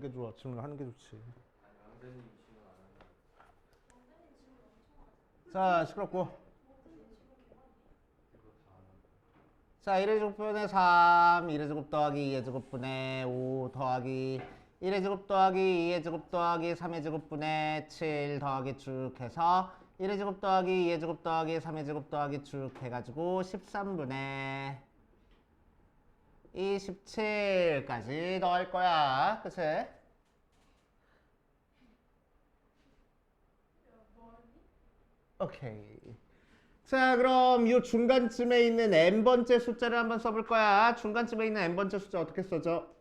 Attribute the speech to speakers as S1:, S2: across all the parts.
S1: 게 좋아. 질문을 하는 게 좋지. 자, 시끄럽고. 자, 1의 제곱분의 3, 1의 제곱 더하기 2의 제곱분의 5 더하기 1의 제곱 더하기 2의 제곱 더하기 3의 제곱분의 7 더하기 쭉 해서 1의 제곱 더하기 2의 제곱 더하기 3의 제곱 더하기 쭉 해가지고 13분의 27까지 넣을 거야. 그치? 오케이. 자, 그럼 이 중간쯤에 있는 n번째 숫자를 한번 써볼 거야. 중간쯤에 있는 n번째 숫자 어떻게 써져?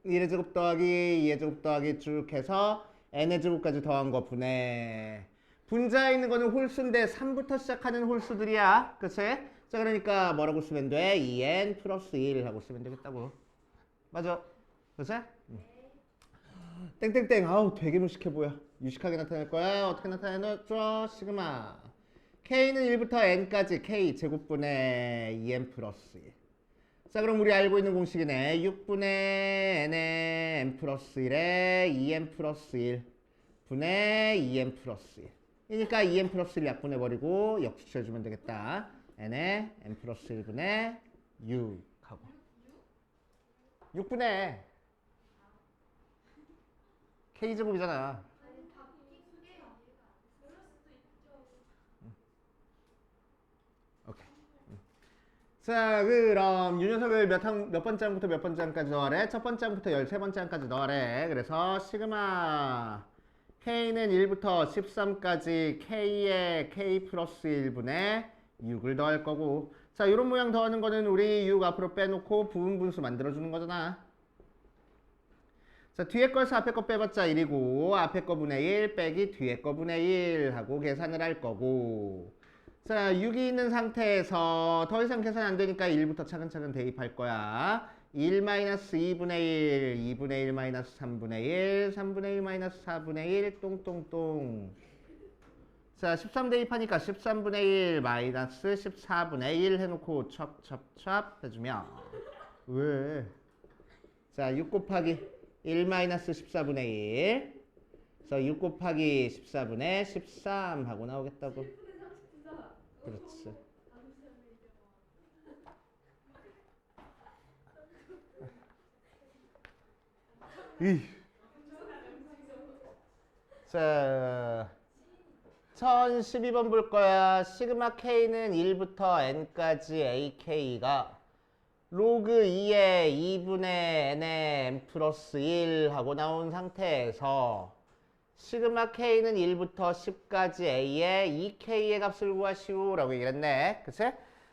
S1: 1의 제곱 더하기 2의 제곱 더하기 쭉 해서 n의 제곱까지 더한 거 분해. 분자에 있는 거는 홀수인데 3부터 시작하는 홀수들이야. 그치? 자, 그러니까 뭐라고 쓰면 돼? 2n 플러스 1 하고 쓰면 되겠다고. 맞아. 그치? 땡땡땡. 아우, 되게 무식해 보여. 유식하게 나타낼 거야. 어떻게 나타내죠? 시그마. k는 1부터 n까지 k 제곱분의 2n 플러스 1. 자, 그럼 우리 알고 있는 공식이네. 6분의 n의 n 플러스 1에 2n 플러스 1 분의 2n 플러스 1. 그러니까 2n 플러스 1 약분해버리고 역수치해주면 되겠다. n의 n 플러스 1분의 6 하고 6분의 k제곱이잖아. 오케이. 자, 그럼 이 녀석을 몇 번째 항부터 몇 번째 항까지 넣으래? 첫 번째 항부터 13번째 항까지 넣으래. 그래서 시그마 k는 1부터 13까지 k에 k 플러스 1분의 6을 더할 거고, 자, 이런 모양 더하는 거는 우리 6 앞으로 빼놓고 부분 분수 만들어주는 거잖아. 자, 뒤에 거에서 앞에 거 빼봤자 1이고 앞에 거 분의 1 빼기 뒤에 거 분의 1 하고 계산을 할 거고, 자, 6이 있는 상태에서 더 이상 계산 안 되니까 1부터 차근차근 대입할 거야. 1-2분의 1, 2분의 1 마이너스 3분의 1, 3분의 1 마이너스 4분의 1, 똥똥똥. 자, 13 대입하니까 13분의 1 마이너스 14분의 1 해놓고 첩첩첩 해주면 왜? 자, 6 곱하기 1 마이너스 14분의 1. 그래서 6 곱하기 14분의 13 하고 나오겠다고. 그렇지. 자, 1012번 볼 거야. 시그마 k는 1부터 n까지 ak가 로그 2의 2분의 n의 n 플러스 1 하고 나온 상태에서 시그마 k는 1부터 10까지 a의 2k의 값을 구하시오 라고 얘기를 했네. 그치?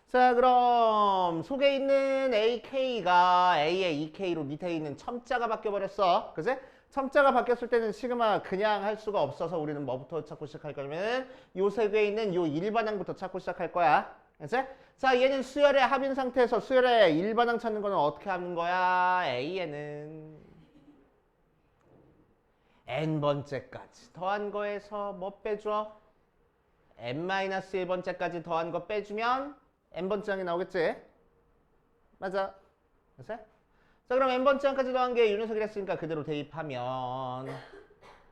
S1: 자, 그럼 속에 있는 ak가 a의 2k로 밑에 있는 첨자가 바뀌어버렸어. 그치? 첨자가 바뀌었을 때는 시그마 그냥 할 수가 없어서 우리는 뭐부터 찾고 시작할 거냐면 요 세 개에 있는 요 일반항부터 찾고 시작할 거야. 그치? 자, 얘는 수열의 합인 상태에서 수열의 일반항 찾는 거는 어떻게 하는 거야? a에는 n번째까지 더한 거에서 뭐 빼줘? n-1번째까지 더한 거 빼주면 n번째 항이 나오겠지? 맞아. 그치? 자, 그럼 n번째 항까지 더한 게 이 녀석이라 했으니까 그대로 대입하면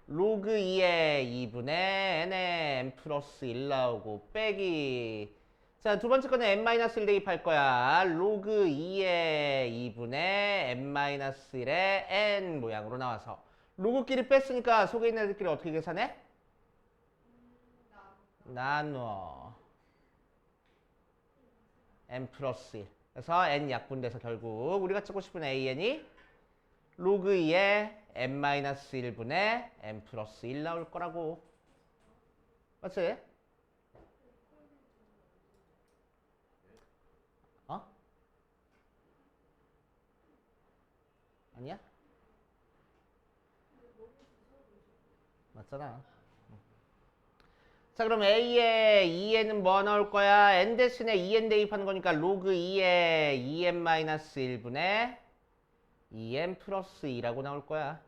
S1: 로그 2의 2분의 n의 n 플러스 1 나오고 빼기, 자, 두 번째 거는 n-1 대입할 거야. 로그 2의 2분의 n-1의 n 모양으로 나와서 로그끼리 뺐으니까 속에 있는 애들끼리 어떻게 계산해? 나누어 n 플러스 1. 그래서 n 약분돼서 결국 우리가 찾고 싶은 an이 로그 2의 n-1분의 n 플러스 1 나올 거라고. 맞지? 어? 아니야? 맞잖아. 자, 그럼 A에 2N은 뭐 나올 거야? N 대신에 2N 대입하는 거니까 로그 2에 2N-1분의 2N 플러스 2라고 나올 거야.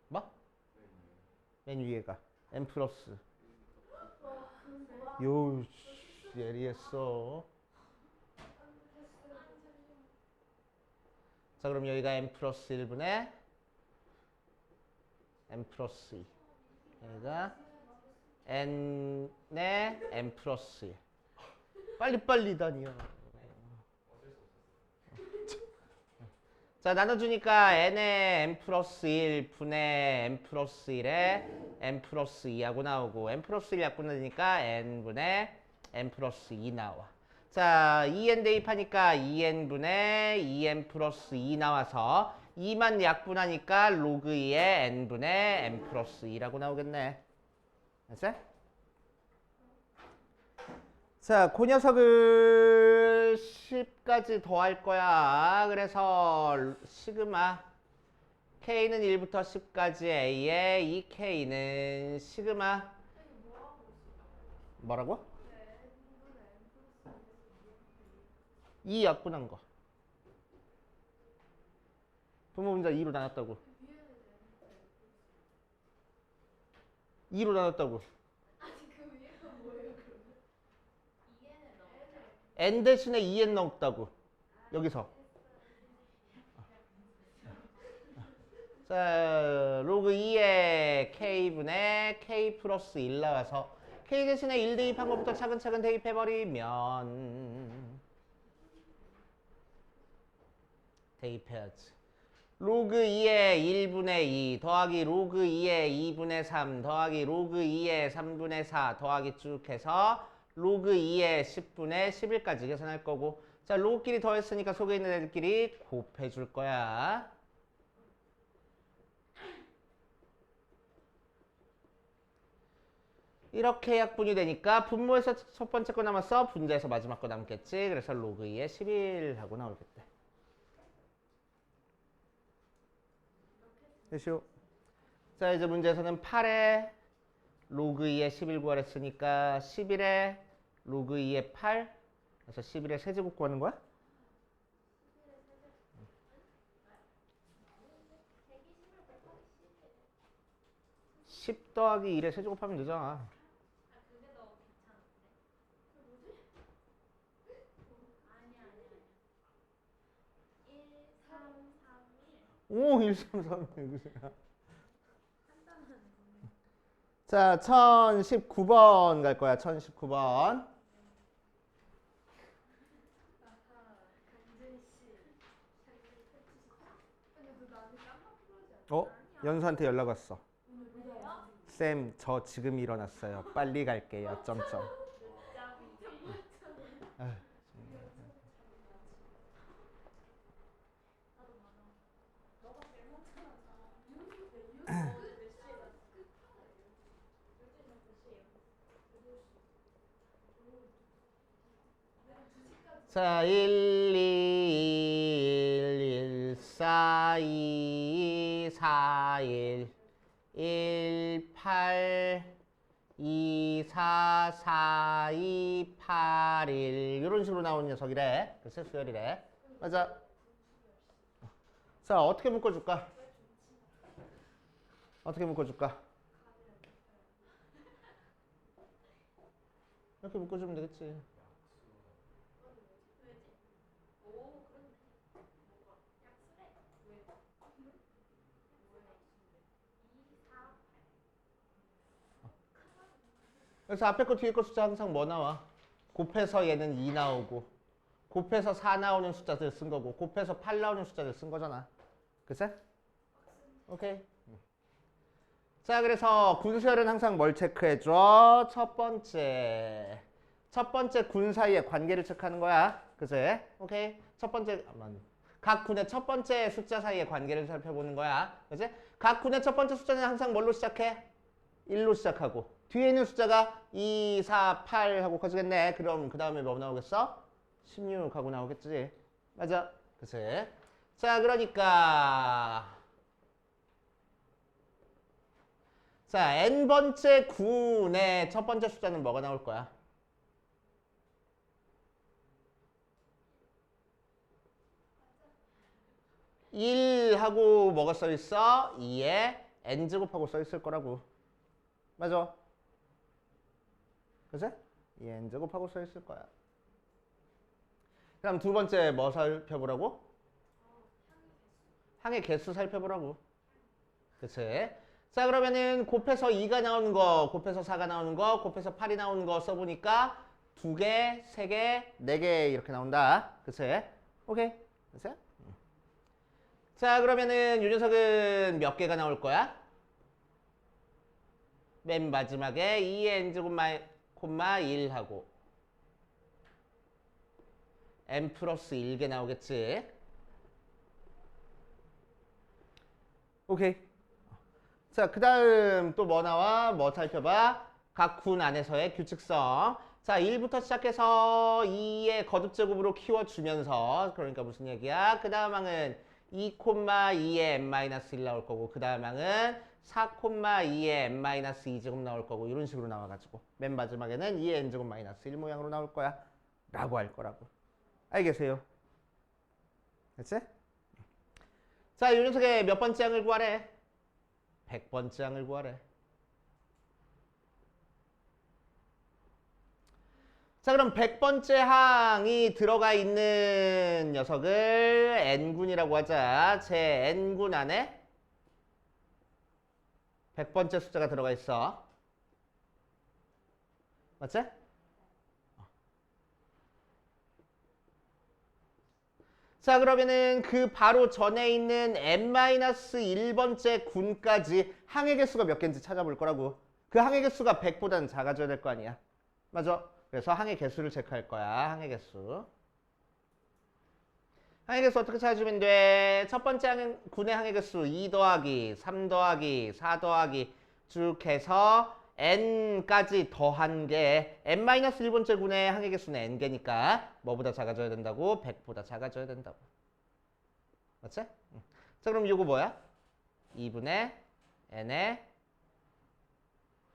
S1: 뭐? 맨 위에가 N 플러스. 요, 예리했어. 자, 그럼 여기가 n 플러스 1분의 n 플러스 2. 여기가 n의 n 플러스 1. 빨리빨리 다니요. 자, 나눠주니까 n의 n 플러스 1 분의 n 플러스 1에 n 플러스 2하고 나오고 n 플러스 1 약분하니까 n분의 n 플러스 2 나와. 자, 2n 대입하니까 2n분의 2n 플러스 2 나와서 2만 약분하니까 로그 2의 n분의 n 플러스 2라고 나오겠네. 알았어? 자, 그 녀석을 10까지 더할 거야. 그래서 시그마 k는 1부터 10까지 a에 이 k는 시그마 뭐라고? 2 약분한 거. 부모 분자 2로 나눴다고. 2로 나눴다고. n 대신에 2n 넣었다고. 여기서. 자, 로그 2에 k분의 k 플러스 1 나와서 k 대신에 1 대입한 것부터 차근차근 대입해버리면 대입해야지. 로그 2에 1분의 2 더하기 로그 2에 2분의 3 더하기 로그 2에 3분의 4 더하기 쭉 해서 로그 2에 10분의 11까지 계산할 거고. 자, 로그끼리 더했으니까 속에 있는 애들끼리 곱해줄 거야. 이렇게 약분이 되니까 분모에서 첫 번째 거 남았어. 분자에서 마지막 거 남겠지. 그래서 로그 2에 11 하고 나오겠대. 됐쇼. 자, 이제 문제에서는 8에 로그 2에 11 구하랬으니까 11에 로그 2에 8. 그래서 11의 세제곱 구하는 거야? (10) 더하기 1의 세제곱하면 되잖아. 오, 1, 3, 3, 1. 자, 1019번 갈 거야. 1019번. 연수한테 연락 왔어. 쌤, 저 지금 일어났어요. 빨리 갈게요. 점점. 자, 1, 2, 1, 1, 4, 2, 4, 1, 1, 8, 2, 4, 4, 2, 8, 1 이런 식으로 나오는 녀석이래. 글쎄 수열이래. 맞아. 자, 어떻게 묶어줄까? 어떻게 묶어줄까? 이렇게 묶어주면 되겠지. 그래서 앞에 거 뒤에 거 숫자 항상 뭐 나와? 곱해서 얘는 2 나오고 곱해서 4 나오는 숫자들 쓴 거고 곱해서 8 나오는 숫자들 쓴 거잖아. 그치? 오케이. 자, 그래서 군수열은 항상 뭘 체크해줘? 첫 번째 군 사이의 관계를 체크하는 거야. 그치? 오케이. 첫 번째 각 군의 첫 번째 숫자 사이의 관계를 살펴보는 거야. 그치? 각 군의 첫 번째 숫자는 항상 뭘로 시작해? 1로 시작하고 뒤에 있는 숫자가 2, 4, 8 하고 커지겠네. 그럼 그 다음에 뭐 나오겠어? 16 하고 나오겠지. 맞아. 그치? 자, 그러니까 자, n번째 군의 첫 번째 숫자는 뭐가 나올 거야? 1 하고 뭐가 써 있어? 2에 n제곱하고 써 있을 거라고. 맞아. 그치? 2에 n제곱하고 써 있을 거야. 그럼 두 번째 뭐 살펴보라고? 항의 개수 살펴보라고. 그치? 자, 그러면은 곱해서 2가 나오는 거, 곱해서 4가 나오는 거, 곱해서 8이 나오는 거 써보니까 2개, 3개, 4개 이렇게 나온다. 그치? 오케이. 그치? 자, 그러면은 이 녀석은 몇 개가 나올 거야? 맨 마지막에 2의 n제곱 콤마 1하고 n 플러스 1개 나오겠지? 오케이. 자, 그 다음 또 뭐 나와? 뭐 살펴봐? 각 군 안에서의 규칙성. 자, 1부터 시작해서 2의 거듭제곱으로 키워주면서, 그러니까 무슨 얘기야? 그 다음 항은 2,2의 n-1 나올 거고, 그 다음 항은 4,2의 n-2제곱 나올 거고, 이런 식으로 나와가지고 맨 마지막에는 2의 n제곱 마이너스 1 모양으로 나올 거야 라고 할 거라고. 알겠어요? 됐지? 자, 이 녀석의 몇 번째 항을 구하래? 100번째 항을 구하래. 자, 그럼 100번째 항이 들어가 있는 녀석을 n군이라고 하자. 제 n군 안에 100번째 숫자가 들어가 있어. 맞지? 자, 그러면은 그 바로 전에 있는 n-1번째 군까지 항의 개수가 몇 개인지 찾아볼 거라고. 그 항의 개수가 100보다는 작아져야 될 거 아니야. 맞아? 그래서 항의 개수를 체크할 거야. 항의 개수. 항의 개수 어떻게 찾아주면 돼? 첫 번째 군의 항의 개수 2 더하기 3 더하기 4 더하기 쭉 해서 n까지 더한 게 n-1번째 군의 항의 개수는 n개니까 뭐보다 작아져야 된다고? 100보다 작아져야 된다고. 맞지? 자, 그럼 이거 뭐야? 2분의 n의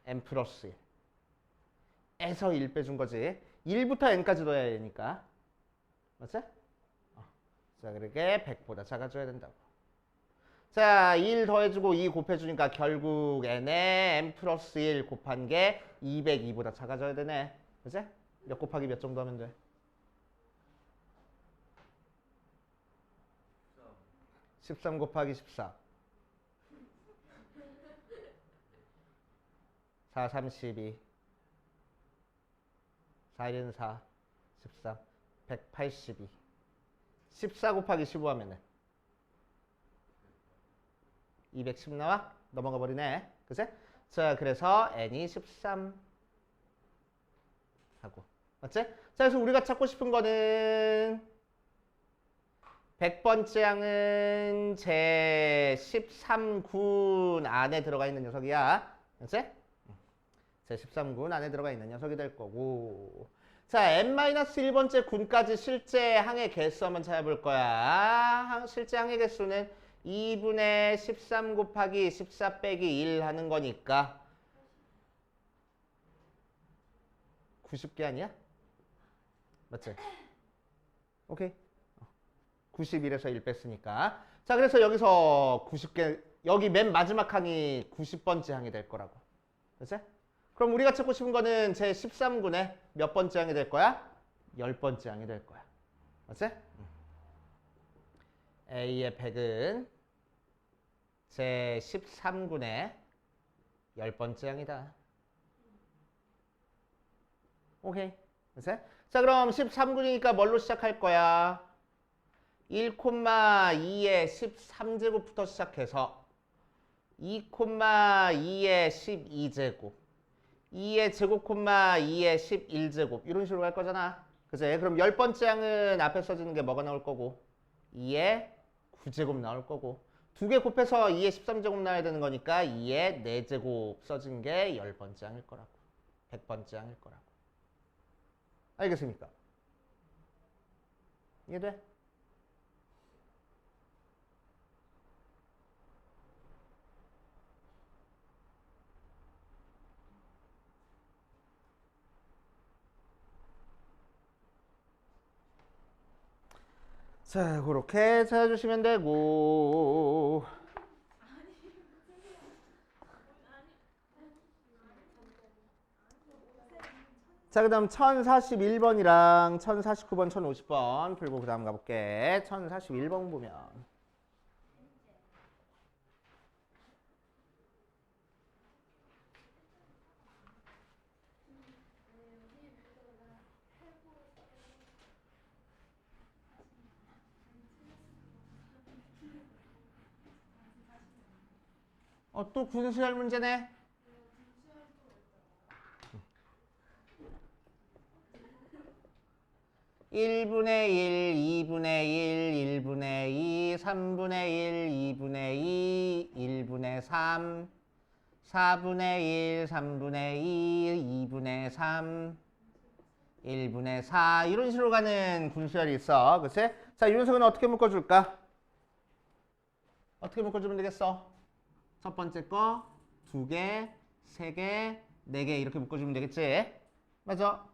S1: n 플러스 1 에서 1 빼준 거지. 1부터 n까지 넣어야 되니까. 맞지? 자, 그렇게 100보다 작아져야 된다고. 자, 1 더해주고 2 곱해주니까 결국 n에 n 플러스 1 곱한 게 202보다 작아져야 되네. 그치? 몇 곱하기 몇 정도 하면 돼? 13 곱하기 14. 4, 32. 4, 1은 4. 13. 182. 14 곱하기 15 하면은 210 나와? 넘어가 버리네. 그치? 자, 그래서 n이 13 하고. 맞지? 자, 그래서 우리가 찾고 싶은 거는 100번째 항은 제 13군 안에 들어가 있는 녀석이야. 그치? 제 13군 안에 들어가 있는 녀석이 될 거고. 자, n-1번째 군까지 실제 항의 개수 한번 찾아볼 거야. 실제 항의 개수는 2분의 13 곱하기 14 빼기 1 하는 거니까 90개 아니야? 맞지? 오케이. 91에서 1 뺐으니까. 자, 그래서 여기서 90개, 여기 맨 마지막 항이 90번째 항이 될 거라고. 그치? 그럼 우리가 찾고 싶은 거는 제 13군의 몇 번째 항이 될 거야? 10번째 항이 될 거야. 맞지? A의 100은 제 13군의 10번째 항이다. 오케이. 그치? 자, 그럼 13군이니까 뭘로 시작할 거야? 1,2의 13제곱부터 시작해서 2,2의 12제곱 2의 제곱, 2의 11제곱 이런 식으로 갈 거잖아. 그치? 그럼 10번째 항은 앞에 써지는 게 뭐가 나올 거고 2의 9제곱 나올 거고 2개 곱해서 2의 13제곱 나와야 되는 거니까 2의 4제곱 써진 게 10번째 항일 거라고. 100번째 항일 거라고. 알겠습니까? 이해돼? 자, 그렇게 찾아주시면 되고. 자, 그 다음 1041번이랑 1049번, 1050번 풀고 그 다음 가볼게. 1041번 보면 또 군수열 문제네. 1분의 1, 2분의 1, 1분의 2, 3분의 1, 2분의 2, 1분의 3, 4분의 1, 3분의 2, 2분의 3, 1분의 4 이런 식으로 가는 군수열이 있어. 그치? 자, 이 녀석은 어떻게 묶어줄까? 어떻게 묶어주면 되겠어? 첫 번째 거 2개, 3개, 4개 이렇게 묶어주면 되겠지? 맞아?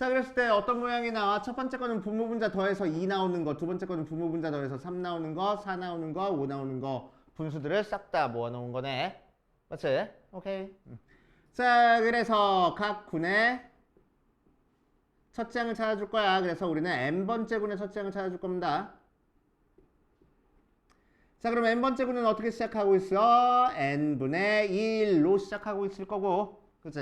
S1: 자, 그랬을 때 어떤 모양이 나와? 첫 번째 거는 분모분자 더해서 2 나오는 거, 두 번째 거는 분모분자 더해서 3 나오는 거, 4 나오는 거, 5 나오는 거 분수들을 싹 다 모아놓은 거네. 맞지? 오케이. 자, 그래서 각 군의 첫째 항을 찾아줄 거야. 그래서 우리는 n번째 군의 첫째 항을 찾아줄 겁니다. 자, 그럼 n번째 군은 어떻게 시작하고 있어? n분의 1로 시작하고 있을 거고, 그치?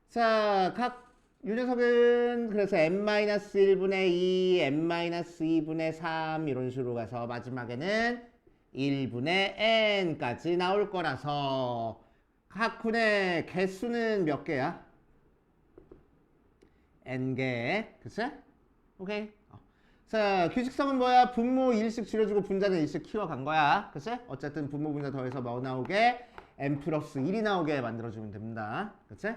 S1: 자, 각 이 녀석은 그래서 n-1분의 2, n-2분의 3 이런 식으로 가서 마지막에는 1분의 n까지 나올 거라서 각 군의 개수는 몇 개야? n개, 그치? 오케이. 자, 규칙성은 뭐야? 분모 1씩 줄여주고 분자는 1씩 키워간 거야. 그치? 어쨌든 분모 분자 더해서 뭐 나오게? n 플러스 1이 나오게 만들어주면 됩니다. 그치?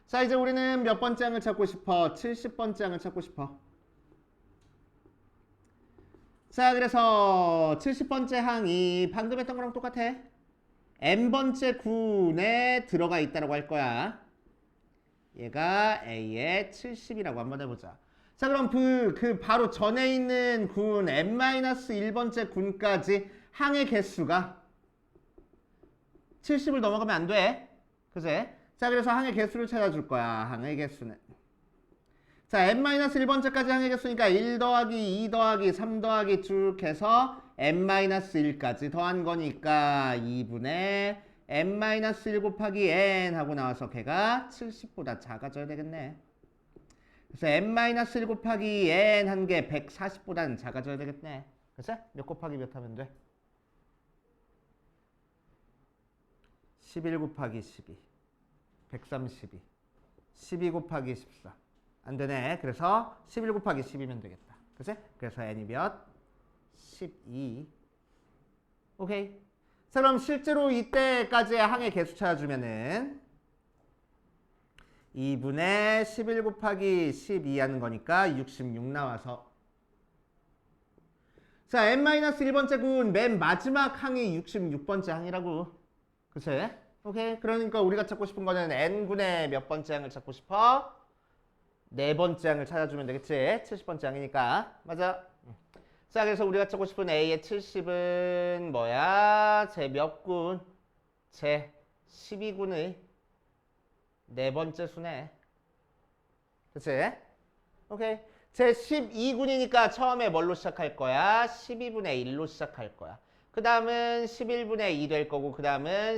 S1: 자, 이제 우리는 몇 번째 항을 찾고 싶어? 70번째 항을 찾고 싶어. 자, 그래서 70번째 항이 방금 했던 거랑 똑같아. n번째 군에 들어가 있다고 할 거야. 얘가 A의 70이라고 한번 해보자. 자, 그럼 그 바로 전에 있는 군 n-1번째 군까지 항의 개수가 70을 넘어가면 안 돼. 그제? 자, 그래서 항의 개수를 찾아줄 거야. 항의 개수는. 자, n-1번째까지 항의 개수니까 1 더하기 2 더하기 3 더하기 쭉 해서 n-1까지 더한 거니까 2분의 n-1 곱하기 n 하고 나와서 걔가 70보다 작아져야 되겠네. 그래서 n-1 곱하기 n 한 게 140보다는 작아져야 되겠네. 그래서 몇 곱하기 몇 하면 돼? 11 곱하기 12 132 12 곱하기 14 안 되네. 그래서 11 곱하기 10이면 되겠다. 그치? 그래서 n이 몇? 12. 오케이. 자, 그럼 실제로 이때까지의 항의 개수 찾아주면은 2분의 11 곱하기 12 하는 거니까 66 나와서 자, n-1번째 군 맨 마지막 항이 66번째 항이라고. 그치? 오케이. 그러니까 우리가 찾고 싶은 거는 n군의 몇 번째 항을 찾고 싶어? 네 번째 항을 찾아주면 되겠지? 70번째 항이니까. 맞아. 자, 그래서 우리가 찾고 싶은 A의 70은 뭐야? 제 몇 군? 제 12군의 네 번째 수네. 그치? 오케이. 제 12군이니까 처음에 뭘로 시작할 거야? 12분의 1로 시작할 거야. 그 다음은 11분의 2 될 거고, 그 다음은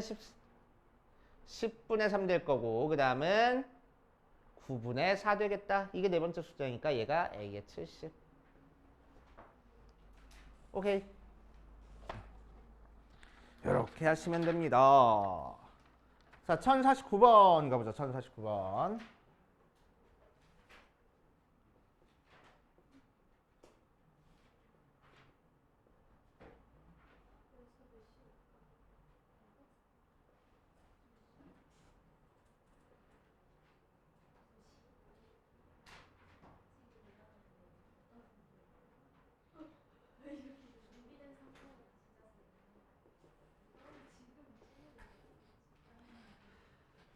S1: 10분의 3 될 거고, 그 다음은 9분의 4 되겠다. 이게 네 번째 숫자니까 얘가 A의 70. 오케이. 이렇게 하시면 됩니다. 자, 1049번 가보자. 1049번.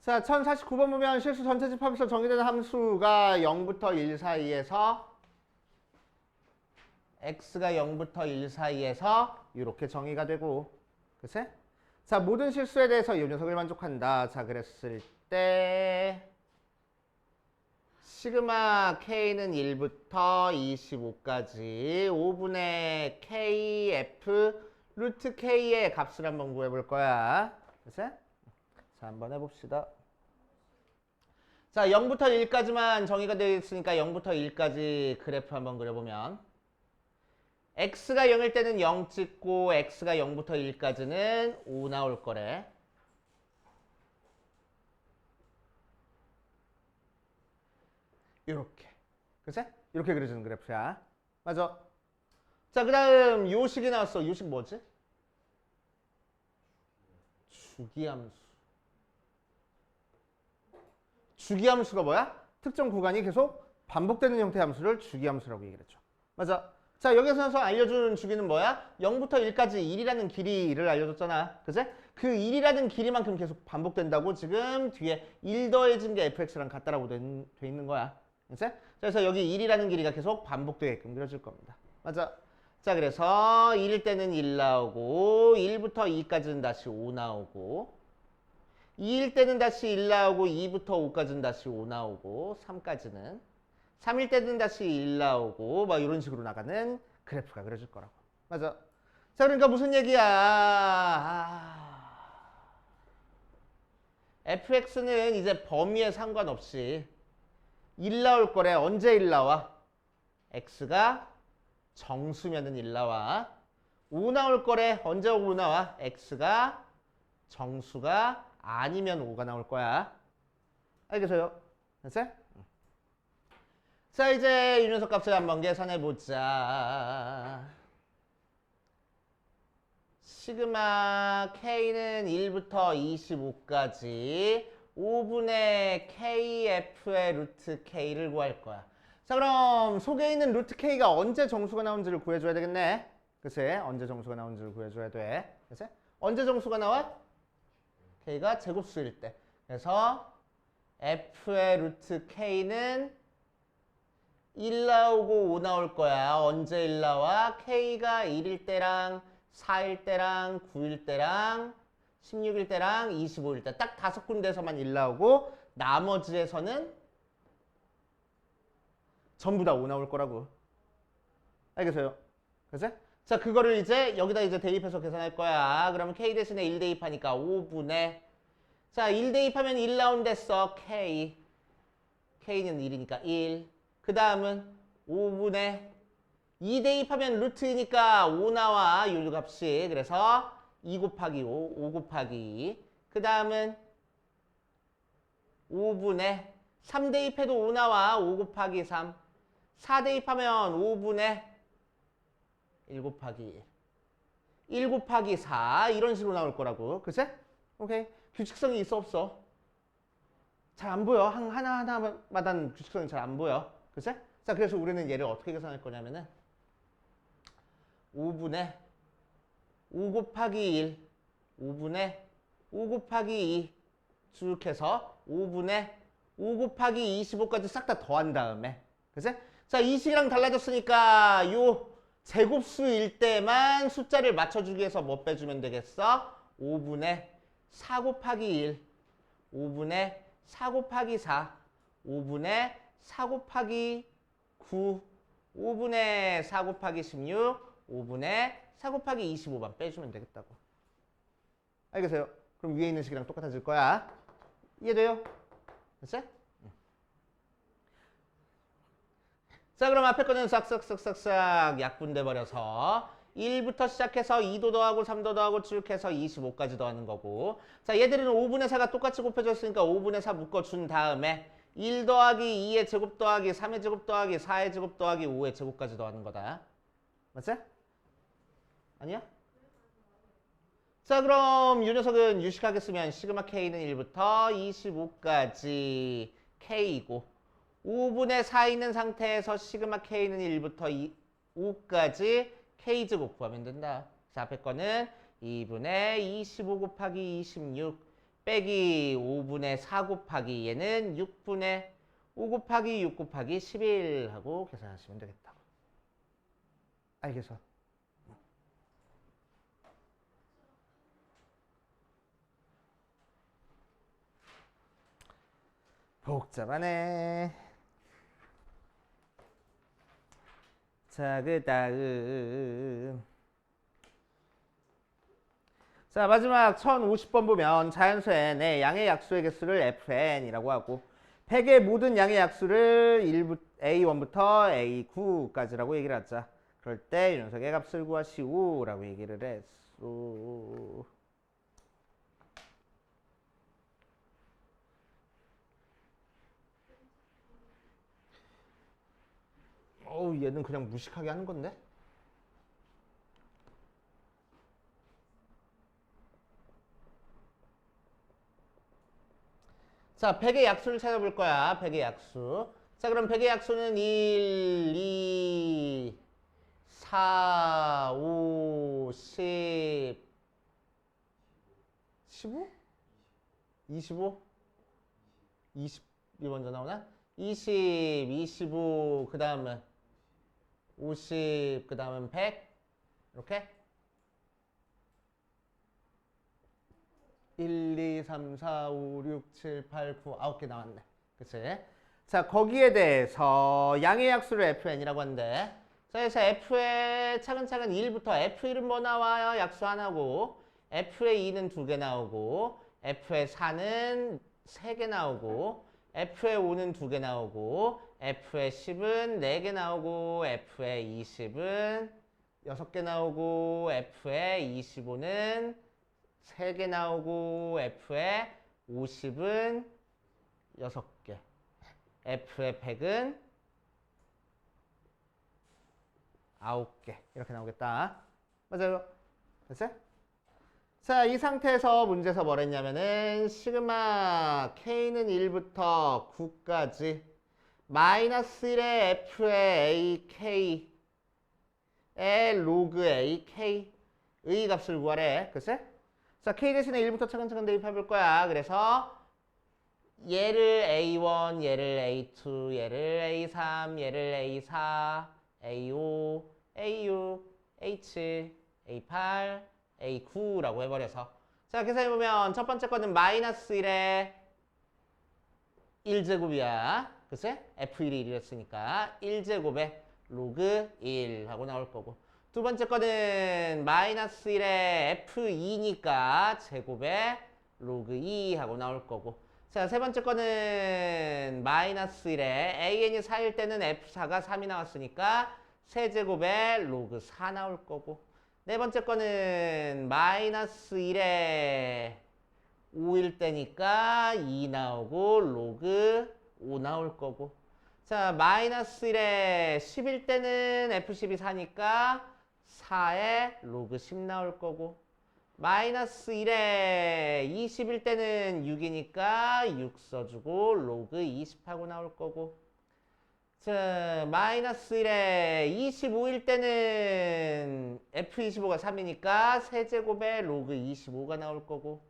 S1: 자, 1049번 보면 실수 전체 집합에서 정의되는 함수가 0부터 1 사이에서 x가 0부터 1 사이에서 이렇게 정의가 되고, 그치? 자, 모든 실수에 대해서 이 녀석을 만족한다. 자, 그랬을 때 시그마 k는 1부터 25까지 5분의 kf 루트 k의 값을 한번 구해볼 거야. 그치? 자, 한번 해봅시다. 자, 0부터 1까지만 정의가 되어 있으니까 0부터 1까지 그래프 한번 그려보면 x가 0일 때는 0 찍고 x가 0부터 1까지는 5 나올 거래. 이렇게. 그치? 이렇게 그려지는 그래프야. 맞아. 자, 그 다음 요식이 나왔어. 요식 뭐지? 주기함수. 주기함수가 뭐야? 특정 구간이 계속 반복되는 형태의 함수를 주기함수라고 얘기를 했죠. 맞아. 자, 여기서 알려주는 주기는 뭐야? 0부터 1까지 1이라는 길이를 알려줬잖아. 그치? 그 1이라는 길이만큼 계속 반복된다고 지금 뒤에 1 더해진 게 fx랑 같다라고 돼 있는 거야. 그치? 그래서 여기 1이라는 길이가 계속 반복되게끔 그려질 겁니다. 맞아. 자, 그래서 1일 때는 1 나오고 1부터 2까지는 다시 5 나오고 2일 때는 다시 1 나오고 2부터 5까지는 다시 5 나오고 3까지는 3일 때는 다시 1 나오고 막 이런 식으로 나가는 그래프가 그려질 거라고. 맞아. 자, 그러니까 무슨 얘기야? fx는 이제 범위에 상관없이 1 나올 거래. 언제 1 나와? x가 정수면은 1 나와. 5 나올 거래. 언제 5 나와? x가 정수가 아니면 5가 나올 거야. 알겠어요? 됐어요? 자, 이제 이 녀석 값을 한번 계산해 보자. 시그마 k는 1부터 25까지 5분의 kf의 루트 k를 구할 거야. 자, 그럼 속에 있는 루트 k가 언제 정수가 나온지를 구해줘야 되겠네. 그치? 언제 정수가 나온지를 구해줘야 돼. 그치? 언제 정수가 나와? k가 제곱수일 때. 그래서 f의 루트 k는 1 나오고 5 나올 거야. 언제 1 나와? k가 1일 때랑 4일 때랑 9일 때랑 16일 때랑 25일 때 딱 5군데에서만 1 나오고 나머지에서는 전부 다 5 나올 거라고. 알겠어요? 그치? 자, 그거를 이제 여기다 이제 대입해서 계산할 거야. 그러면 k 대신에 1 대입하니까 5분의 자, 1 대입하면 1 나온댔어. k는 1이니까 1. 그 다음은 5분의 2 대입하면 루트이니까 5 나와. 요 값이. 그래서 2 곱하기 5, 5 곱하기 2. 그 다음은 5분의 3 대입해도 5 나와. 5 곱하기 3. 4 대입하면 5분의 1 곱하기 1. 1 곱하기 4 이런 식으로 나올 거라고. 그치? 오케이. 규칙성이 있어 없어? 잘 안 보여. 하나하나마다 규칙성이 잘 안 보여. 그치? 자, 그래서 우리는 얘를 어떻게 계산할 거냐면은 5분의 5 곱하기 1, 5분의 5 곱하기 2 쭉 해서 5분의 5 곱하기 25까지 싹 다 더한 다음에 그치? 자, 이 식이랑 달라졌으니까 요 제곱수일 때만 숫자를 맞춰주기 위해서 뭐 빼주면 되겠어? 5분의 4 곱하기 1, 5분의 4 곱하기 4, 5분의 4 곱하기 9, 5분의 4 곱하기 16, 5분의 4 곱하기 25만 빼주면 되겠다고. 알겠어요? 그럼 위에 있는 식이랑 똑같아질 거야. 이해돼요? 됐지? 자, 그럼 앞에 거는 싹싹싹싹싹 약분돼 버려서 1부터 시작해서 2도 더하고 3도 더하고 쭉 해서 25까지 더하는 거고. 자, 얘들은 5분의 4가 똑같이 곱해져 있으니까 5분의 4 묶어준 다음에 1 더하기 2의 제곱 더하기 3의 제곱 더하기 4의 제곱 더하기 5의 제곱까지 더하는 거다. 맞지? 아니야? 자, 그럼 이 녀석은 유식하게 쓰면 시그마 k는 1부터 25까지 k이고 5분의 4 있는 상태에서 시그마 k는 1부터 5까지 k제곱 구하면 된다. 자, 앞에 거는 2분의 25 곱하기 26 빼기 5분의 4 곱하기 얘는 6분의 5 곱하기 6 곱하기 11 하고 계산하시면 되겠다. 알겠어? 복잡하네. 자, 그 다음 자, 마지막 1050번 보면 자연수의 내 양의 약수의 개수를 fn이라고 하고 100의 모든 양의 약수를 A1부터 A9까지라고 얘기를 하자. 그럴 때 이 녀석의 값을 구하시오라고 얘기를 했어. 어우, 얘는 그냥 무식하게 하는 건데? 자, 100의 약수를 찾아볼 거야. 100의 약수. 자, 그럼 100의 약수는 1, 2, 4, 5, 10, 15? 25? 20이 먼저 나오나? 20, 25, 그 다음은 50, 그 다음은 100? 이렇게? 1, 2, 3, 4, 5, 6, 7, 8, 9, 9개 나왔네. 그치? 자, 거기에 대해서 양의 약수를 fn이라고 하는데, 자, 그래서 f의 차근차근 1부터 f1은 뭐 나와요? 약수 하나고, f의 2는 2개 나오고, f의 4는 3개 나오고, f의 5는 2개 나오고, f의 10은 4개 나오고, f의 20은 6개 나오고, f의 25는 3개 나오고, f의 50은 6개. f의 100은 9개. 이렇게 나오겠다. 맞아요. 됐어요? 자, 이 상태에서 문제에서 뭘 했냐면은 시그마 k는 1부터 9까지 마이너스 1의 f의 ak의 로그 ak 의 값을 구하래. 글쎄? 자, k 대신에 1부터 차근차근 대입해 볼 거야. 그래서 얘를 A1, 얘를 A2, 얘를 A3, 얘를 A4, A5, A6, A7, A8, A9라고 해버려서 자, 계산해보면 첫 번째 거는 마이너스 1에 1제곱이야. 그치? F1이 1이었으니까 1제곱에 로그 1 하고 나올 거고 두 번째 거는 마이너스 1에 F2니까 제곱에 로그 2 하고 나올 거고 자, 세 번째 거는 마이너스 1에 AN이 4일 때는 F4가 3이 나왔으니까 세제곱에 로그 4 나올 거고 네 번째 거는 마이너스 1에 5일 때니까 2 나오고 로그 5 나올 거고 자, 마이너스 1에 10일 때는 F10이 4니까 4에 로그 10 나올 거고 마이너스 1에 20일 때는 6이니까 6 써주고 로그 20하고 나올 거고 자, 마이너스 1에 25일 때는 F25가 3이니까 세제곱에 로그 25가 나올 거고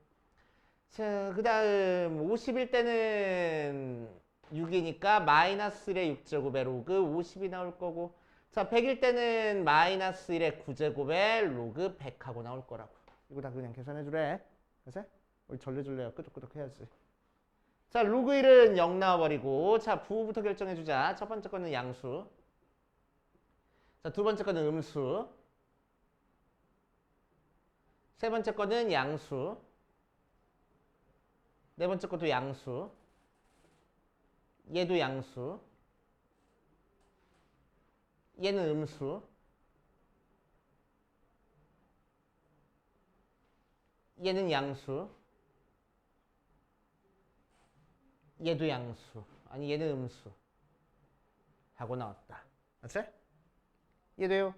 S1: 자, 그 다음 50일 때는 6이니까 마이너스 1의 6제곱에 로그 50이 나올 거고 자, 100일 때는 마이너스 1의 9제곱에 로그 100하고 나올 거라고 이거 다 그냥 계산해 주래. 그래서 우리 절레절레 끄덕끄덕 해야지. 자, 로그 1은 0 나와버리고 자, 부호부터 결정해 주자. 첫 번째 거는 양수. 자, 두 번째 거는 음수. 세 번째 거는 양수. 네 번째 것도 양수. 얘도 양수. 얘는 음수. 얘는 양수. 얘도 양수. 아니 얘는 음수. 하고 나왔다. 맞지? 이해돼요?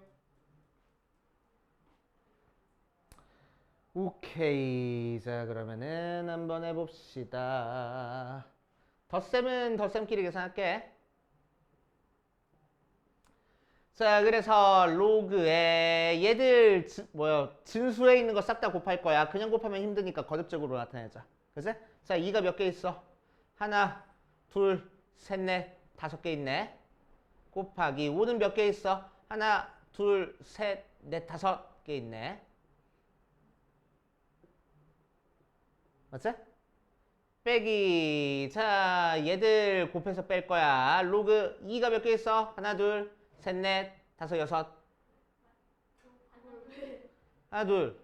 S1: 오케이. 자, 그러면은 한번 해봅시다. 덧셈은 덧셈끼리 계산할게. 자, 그래서 로그에 얘들 진수에 있는 거 싹 다 곱할 거야. 그냥 곱하면 힘드니까 거듭적으로 나타내자. 그치? 자, 2가 몇 개 있어? 하나, 둘, 셋, 넷, 5개 있네. 곱하기 5는 몇 개 있어? 하나, 둘, 셋, 넷, 5개 있네. 맞지? 빼기. 자, 얘들 곱해서 뺄 거야. 로그 2가 몇 개 있어? 하나, 둘, 셋, 넷, 5, 6. 하나, 둘.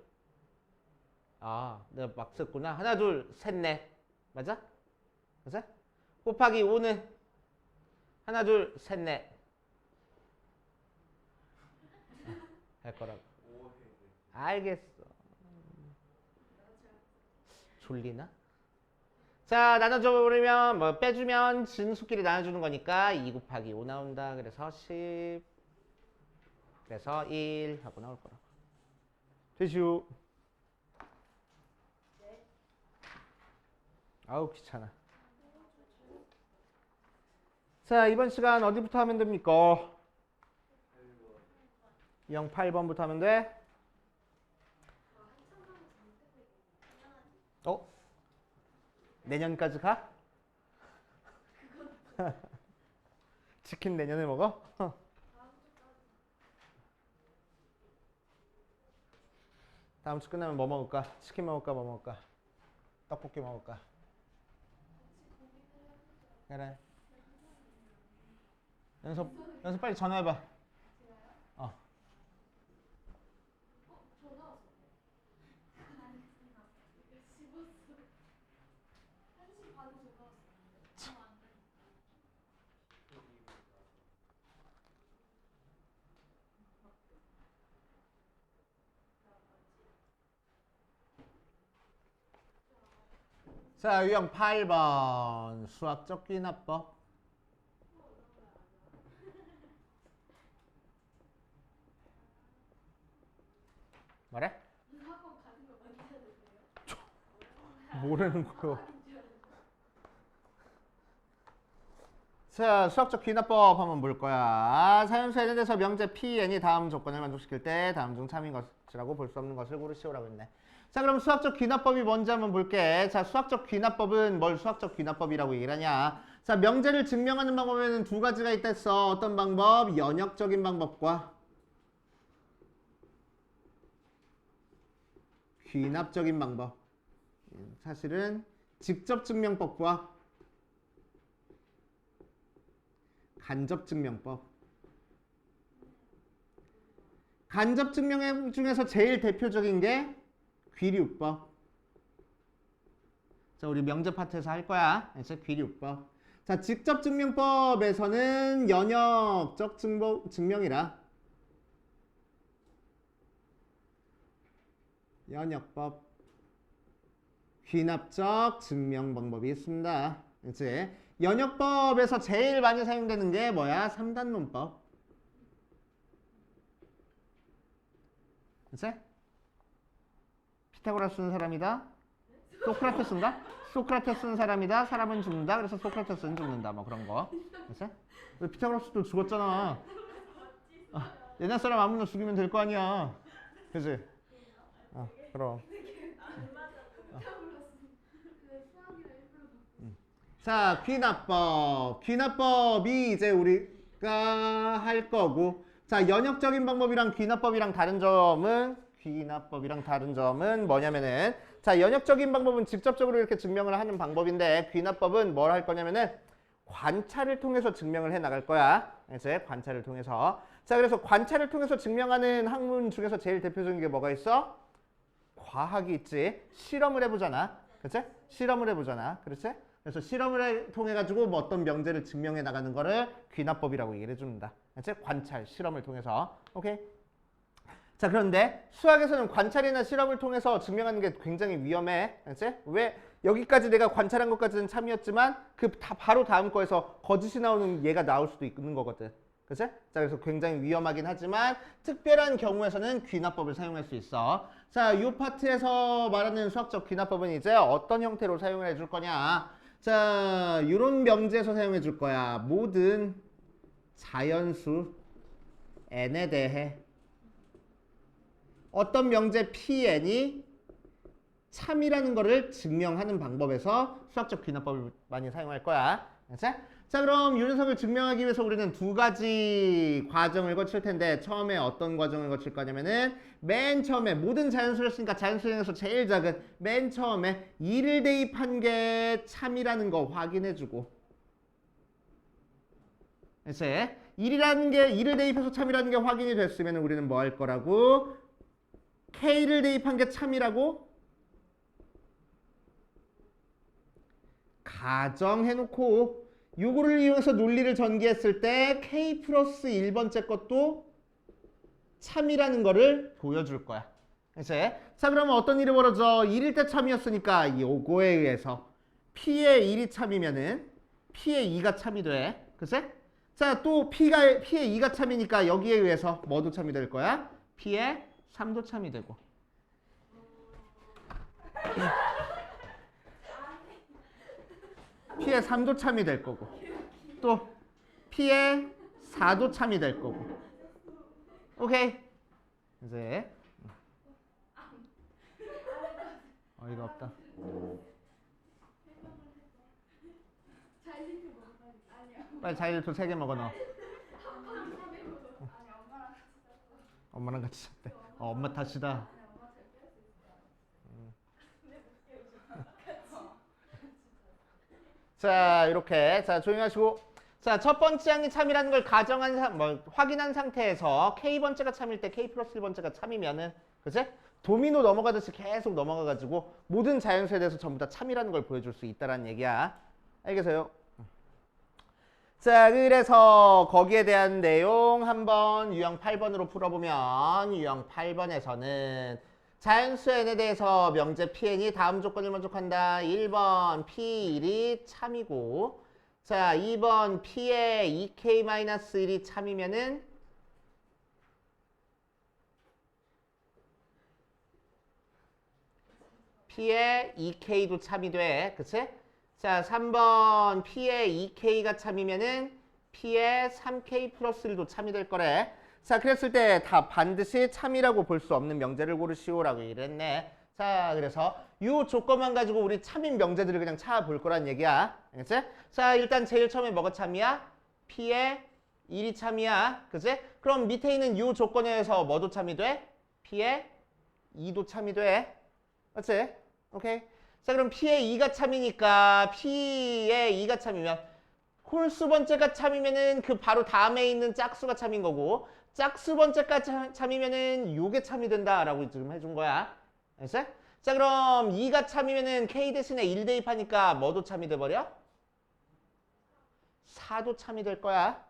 S1: 아, 내가 막 썼구나. 하나, 둘, 셋, 넷. 맞아? 맞아? 곱하기 5는 하나, 둘, 셋, 넷. 할 거라고. 알겠어. 졸리나? 자, 나눠줘버리면 뭐 빼주면 진수끼리 나눠주는 거니까 2 곱하기 5 나온다. 그래서 10 그래서 1 하고 나올 거라고. 되시오. 아우 귀찮아. 자, 이번 시간 어디부터 하면 됩니까? 08번부터 하면 돼. 내년까지 가? 치킨 내년에 먹어? 다음 주 끝나면 뭐 먹을까? 치킨 먹을까? 뭐 먹을까? 떡볶이 먹을까? 그래. 연습 빨리 전화해봐. 어. 자, 유형 8번 수학적 귀납법. 말해? 뭐라는 거야? 자, 수학적 귀납법 한번 볼 거야. 사연수 N에 대해서 명제 Pn이 다음 조건을 만족시킬 때 다음 중 참인 것이라고 볼 수 없는 것을 고르시오라고 했네. 자, 그럼 수학적 귀납법이 뭔지 한번 볼게. 자, 수학적 귀납법은 뭘 수학적 귀납법이라고 얘기를 하냐. 자, 명제를 증명하는 방법에는 두 가지가 있다 했어. 어떤 방법? 연역적인 방법과 귀납적인 방법. 사실은 직접 증명법과 간접 증명법. 간접 증명 중에서 제일 대표적인 게 귀류법. 자, 우리 명제 파트에서 할 거야. 이제 귀류법. 자, 직접 증명법에서는 연역적 증명이라 연역법, 귀납적 증명 방법이 있습니다. 이제 연역법에서 제일 많이 사용되는 게 뭐야? 3단론법. 이제 피타고라스 쓴 사람이다. 소크라테스인가? 소크라테스 쓴 사람이다. 사람은 죽는다. 그래서 소크라테스는 죽는다. 뭐 그런 거. 이제 왜 피타고라스도 죽었잖아. 옛날 사람 아무나 죽이면 될 거 아니야. 그지? 그럼. 자, 귀납법. 귀납법이 이제 우리가 할 거고. 자, 연역적인 방법이랑 귀납법이랑 다른 점은 뭐냐면은, 자, 연역적인 방법은 직접적으로 이렇게 증명을 하는 방법인데, 귀납법은 뭘 할 거냐면은 관찰을 통해서 증명을 해 나갈 거야. 이제 관찰을 통해서. 자, 그래서 관찰을 통해서 증명하는 학문 중에서 제일 대표적인 게 뭐가 있어? 과학이 있지. 실험을 해보잖아. 그치? 실험을 해보잖아. 그렇지? 그래서 실험을 통해 가지고 뭐 어떤 명제를 증명해 나가는 거를 귀납법이라고 얘기를 해줍니다. 그치? 관찰, 실험을 통해서. 오케이? 자, 그런데 수학에서는 관찰이나 실험을 통해서 증명하는 게 굉장히 위험해. 그치? 왜? 여기까지 내가 관찰한 것까지는 참이었지만 그 바로 다음 거에서 거짓이 나오는 예가 나올 수도 있는 거거든. 그치? 자, 그래서 굉장히 위험하긴 하지만 특별한 경우에서는 귀납법을 사용할 수 있어. 자, 이 파트에서 말하는 수학적 귀납법은 이제 어떤 형태로 사용을 해줄 거냐. 자, 이런 명제에서 사용해 줄 거야. 모든 자연수 n에 대해 어떤 명제 Pn이 참이라는 거를 증명하는 방법에서 수학적 귀납법을 많이 사용할 거야. 그치? 자, 그럼 이 녀석을 증명하기 위해서 우리는 두 가지 과정을 거칠 텐데 처음에 어떤 과정을 거칠 거냐면은 맨 처음에 모든 자연수였으니까 자연수 중에서 제일 작은 맨 처음에 2를 대입한 게 참이라는 거 확인해주고, 이제 2를 대입해서 참이라는 게 확인이 됐으면 우리는 뭐 할 거라고? K를 대입한 게 참이라고 가정해놓고 요거를 이용해서 논리를 전개했을 때 K 플러스 1번째 것도 참이라는 거를 보여줄 거야. 이제 자, 그러면 어떤 일이 벌어져? 1일 때 참이었으니까 요거에 의해서 P의 1이 참이면은 P의 2가 참이 돼. 그치? 자, 또 P의 2가 참이니까 여기에 의해서 뭐도 참이 될 거야? P의 3도 참이 되고. P의 3도 참이 될 거고. 또 P의 4도 참이 될 거고. 오케이. 이제 어이가 없다. 빨리 자일리톨 3개 먹어 너. 엄마랑 같이 잤대. 엄마 탓이다. 자, 이렇게. 자, 조용히 하시고. 자, 첫 번째 항이 참이라는 걸 확인한 상태에서 K번째가 참일 때 K 플러스 1번째가 참이면은, 그치? 도미노 넘어가듯이 계속 넘어가가지고 모든 자연수에 대해서 전부 다 참이라는 걸 보여줄 수 있다라는 얘기야. 알겠어요? 자, 그래서 거기에 대한 내용 한번 유형 8번으로 풀어보면 유형 8번에서는 자연수 n에 대해서 명제 pn이 다음 조건을 만족한다. 1번 p1이 참이고, 자 2번 p의 2k-1이 참이면은 p의 2k도 참이 돼. 그치? 자 3번 p의 2k가 참이면은 p의 3k 플러스 1도 참이 될 거래. 자, 그랬을 때 다 반드시 참이라고 볼 수 없는 명제를 고르시오라고 이랬네. 자, 그래서 이 조건만 가지고 우리 참인 명제들을 그냥 찾아볼 거란 얘기야. 알겠지? 자, 일단 제일 처음에 뭐가 참이야? P의 1이 참이야. 그치? 그럼 밑에 있는 이 조건에 의해서 뭐도 참이 돼? P의 2도 참이 돼. 맞지? 오케이. 자, 그럼 P의 2가 참이니까 P의 2가 참이면 홀수 번째가 참이면은 그 바로 다음에 있는 짝수가 참인 거고, 짝수 번째가 참이면은 요게 참이 된다라고 지금 해준 거야. 알겠어? 자, 그럼 2가 참이면은 K 대신에 1 대입하니까 뭐도 참이 돼버려? 4도 참이 될 거야.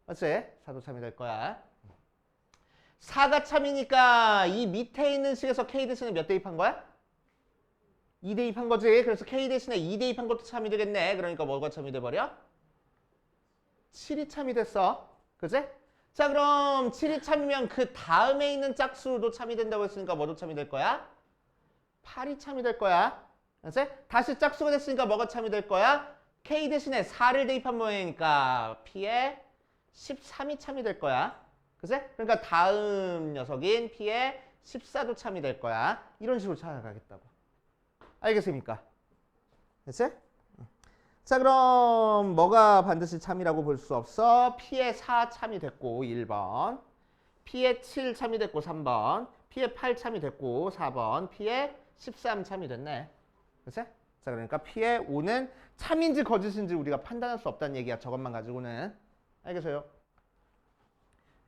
S1: 맞지? 4도 참이 될 거야. 4가 참이니까 이 밑에 있는 식에서 K 대신에 몇 대입한 거야? 2 대입한 거지. 그래서 K 대신에 2 대입한 것도 참이 되겠네. 그러니까 뭐가 참이 돼버려? 7이 참이 됐어. 그치? 자, 그럼 7이 참이면 그 다음에 있는 짝수도 참이 된다고 했으니까 뭐도 참이 될 거야? 8이 참이 될 거야. 그치? 다시 짝수가 됐으니까 뭐가 참이 될 거야? K 대신에 4를 대입한 모양이니까 P의 13이 참이 될 거야. 그치? 그러니까 다음 녀석인 P의 14도 참이 될 거야. 이런 식으로 찾아가겠다고. 알겠습니까? 그치? 자, 그럼 뭐가 반드시 참이라고 볼 수 없어? P의 4 참이 됐고 1번, P의 7 참이 됐고 3번, P의 8 참이 됐고 4번, P의 13 참이 됐네. 그치? 자, 그러니까 P의 5는 참인지 거짓인지 우리가 판단할 수 없다는 얘기야. 저것만 가지고는. 알겠어요?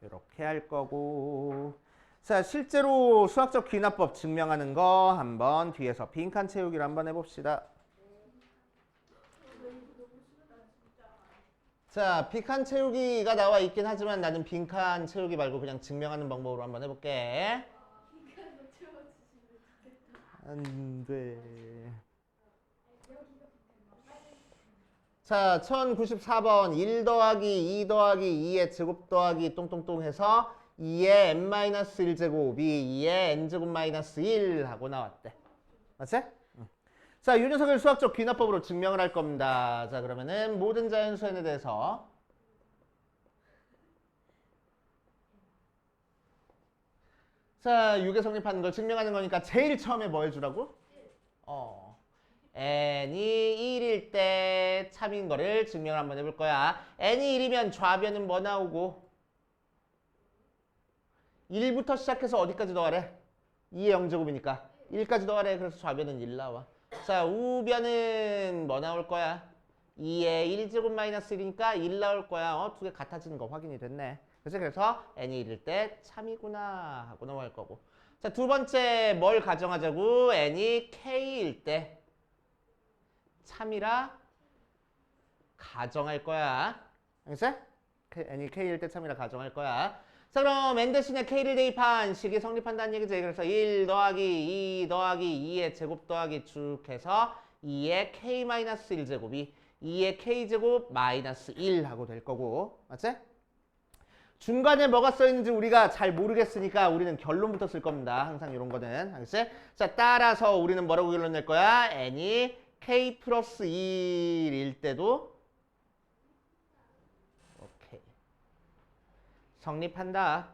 S1: 이렇게 할 거고. 자, 실제로 수학적 귀납법 증명하는 거 한번 뒤에서 빈칸 채우기를 한번 해봅시다. 자, 빈칸 채우기가 나와 있긴 하지만 나는 빈칸 채우기 말고 그냥 증명하는 방법으로 한번 해볼게. 안 돼. 자, 1094번 1 더하기 2 더하기 2의 제곱 더하기 똥똥똥 해서 2의 n-1제곱이 2의 n제곱 마이너스 1 하고 나왔대. 맞지? 자, 이 녀석을 수학적 귀납법으로 증명을 할 겁니다. 자, 그러면은 모든 자연수 n에 대해서 자, 6에 성립하는 걸 증명하는 거니까 제일 처음에 뭐 해주라고? n이 1일 때 참인 거를 증명을 한번 해볼 거야. n이 1이면 좌변은 뭐 나오고? 1부터 시작해서 어디까지 더하래? 2의 0제곱이니까 1까지 더하래. 그래서 좌변은 1 나와. 자, 우변은 뭐 나올 거야? 2의 1제곱 마이너스 1이니까 1 나올 거야. 두 개 같아지는 거 확인이 됐네. 그래서 n이 1일 때 참이구나 하고 넘어갈 거고. 자, 두 번째 뭘 가정하자고? n이 k일 때 참이라 가정할 거야. 알겠어? n이 k일 때 참이라 가정할 거야. 자, 그럼 n 대신에 k를 대입한 식이 성립한다는 얘기지. 그래서 1 더하기 2 더하기 2의 제곱 더하기 쭉 해서 2의 k-1제곱이 2의 k제곱 마이너스 1 하고 될 거고. 맞지? 중간에 뭐가 써있는지 우리가 잘 모르겠으니까 우리는 결론부터 쓸 겁니다. 항상 이런 거는. 알겠지? 자, 따라서 우리는 뭐라고 결론 낼 거야? n이 k 플러스 1일 때도 오케이. 성립한다.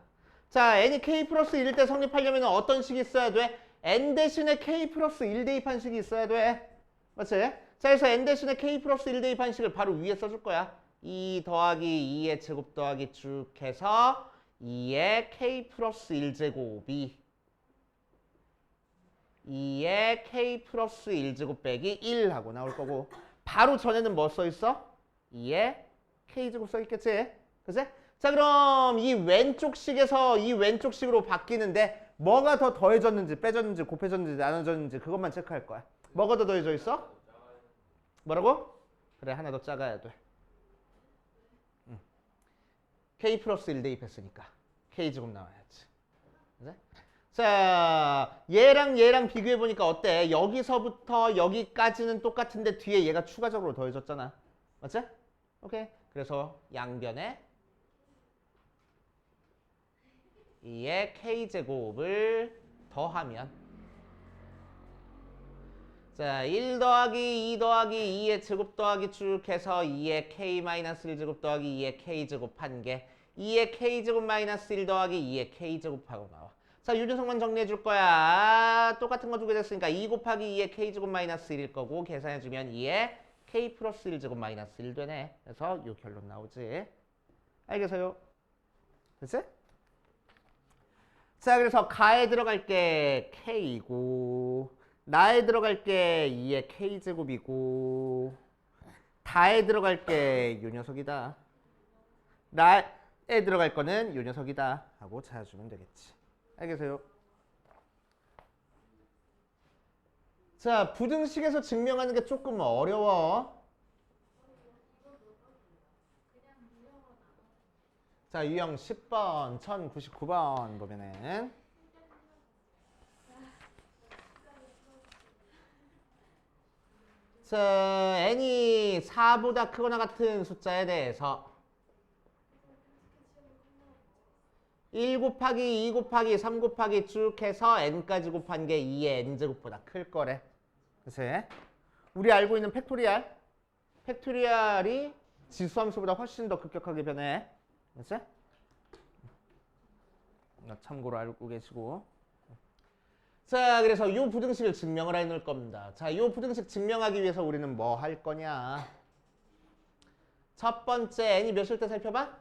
S1: 자, n이 k 플러스 1일 때 성립하려면 어떤 식이 있어야 돼? n 대신에 k 플러스 1 대입한 식이 있어야 돼. 맞지? 자, 그래서 n 대신에 k 플러스 1 대입한 식을 바로 위에 써줄 거야. 2 더하기 2의 제곱 더하기 쭉 해서 2의 k 플러스 1제곱이 2의 k 플러스 1제곱 빼기 1 하고 나올 거고 바로 전에는 뭐 써있어? 2의 k제곱 써있겠지? 그치? 자, 그럼 이 왼쪽식에서 이 왼쪽식으로 바뀌는데 뭐가 더 더해졌는지 빼졌는지 곱해졌는지 나눠졌는지 그것만 체크할 거야. 뭐가 더 더해져 있어? 뭐라고? 그래, 하나 더 작아야 돼. k 플러스 1 대입했으니까 k제곱 나와야지. 그래? 자, 얘랑 비교해보니까 어때? 여기서부터 여기까지는 똑같은데 뒤에 얘가 추가적으로 더해졌잖아. 맞지? 오케이. 그래서 양변에 2의 k제곱을 더하면 자, 1 더하기 2 더하기 2의 제곱 더하기 쭉 해서 2의 k-1제곱 더하기 2의 k제곱 한 개 2의 k제곱 마이너스 1 더하기 2의 k제곱하고 나와. 자, 유준석만 정리해 줄 거야. 똑같은 거 두개 됐으니까 2 곱하기 2의 k제곱 마이너스 1일 거고 계산해주면 2의 k 플러스 1제곱 마이너스 1 되네. 그래서 요 결론 나오지. 알겠어요? 됐지? 자, 그래서 가에 들어갈 게 k이고 나에 들어갈 게 2의 k제곱이고 다에 들어갈 게 요 녀석이다. 나에 들어갈 거는 요 녀석이다 하고 찾아주면 되겠지. 알겠어요? 자, 부등식에서 증명하는 게 조금 어려워. 자, 유형 10번, 1099번 보면은 자, n이 4보다 크거나 같은 숫자에 대해서 1 곱하기 2 곱하기 3 곱하기 쭉 해서 n까지 곱한 게 2의 n제곱보다 클 거래. 그치? 우리 알고 있는 팩토리알. 팩토리알이 지수함수보다 훨씬 더 급격하게 변해. 그치? 참고로 알고 계시고. 자, 그래서 이 부등식을 증명을 해놓을 겁니다. 자, 이 부등식 증명하기 위해서 우리는 뭐 할 거냐? 첫 번째 n이 몇일 때 살펴봐?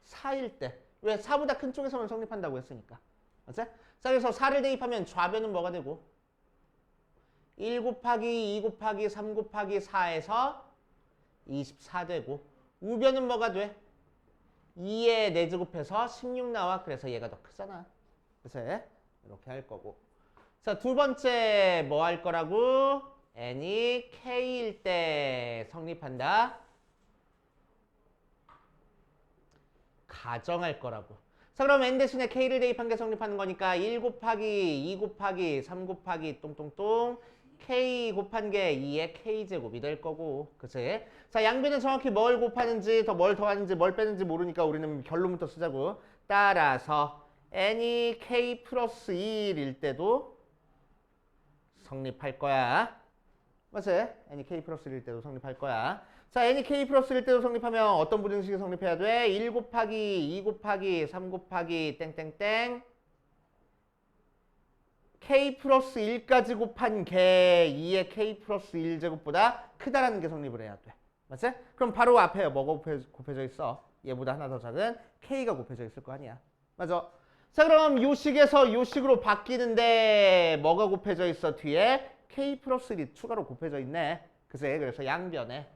S1: 4일 때. 왜? 4보다 큰 쪽에서만 성립한다고 했으니까. 맞지? 자, 그래서 4를 대입하면 좌변은 뭐가 되고? 1 곱하기 2 곱하기 3 곱하기 4에서 24 되고 우변은 뭐가 돼? 2의 4제곱해서 16 나와. 그래서 얘가 더 크잖아. 그래서 이렇게 할 거고. 자, 두 번째 뭐 할 거라고? n이 k일 때 성립한다. 가정할 거라고. 자, 그럼 n 대신에 k를 대입한 게 성립하는 거니까 1 곱하기 2 곱하기 3 곱하기 똥똥똥 k 곱한 게 2의 k제곱이 될 거고. 그치? 자, 양변은 정확히 뭘 곱하는지 뭘 더하는지 뭘 빼는지 모르니까 우리는 결론부터 쓰자고. 따라서 n이 k 플러스 1일 때도 성립할 거야. 맞지? n이 k 플러스 1일 때도 성립할 거야. 자, n이 k 플러스 1일 때도 성립하면 어떤 부등식이 성립해야 돼? 1 곱하기 2 곱하기 3 곱하기 땡땡땡 k 플러스 1까지 곱한 게 2의 k 플러스 1제곱보다 크다라는 게 성립을 해야 돼. 맞지? 그럼 바로 앞에 뭐가 곱해져 있어? 얘보다 하나 더 작은 k가 곱해져 있을 거 아니야. 맞아? 자, 그럼 요 식에서 요 식으로 바뀌는데 뭐가 곱해져 있어? 뒤에 k 플러스 1이 추가로 곱해져 있네. 그치? 그래서 양변에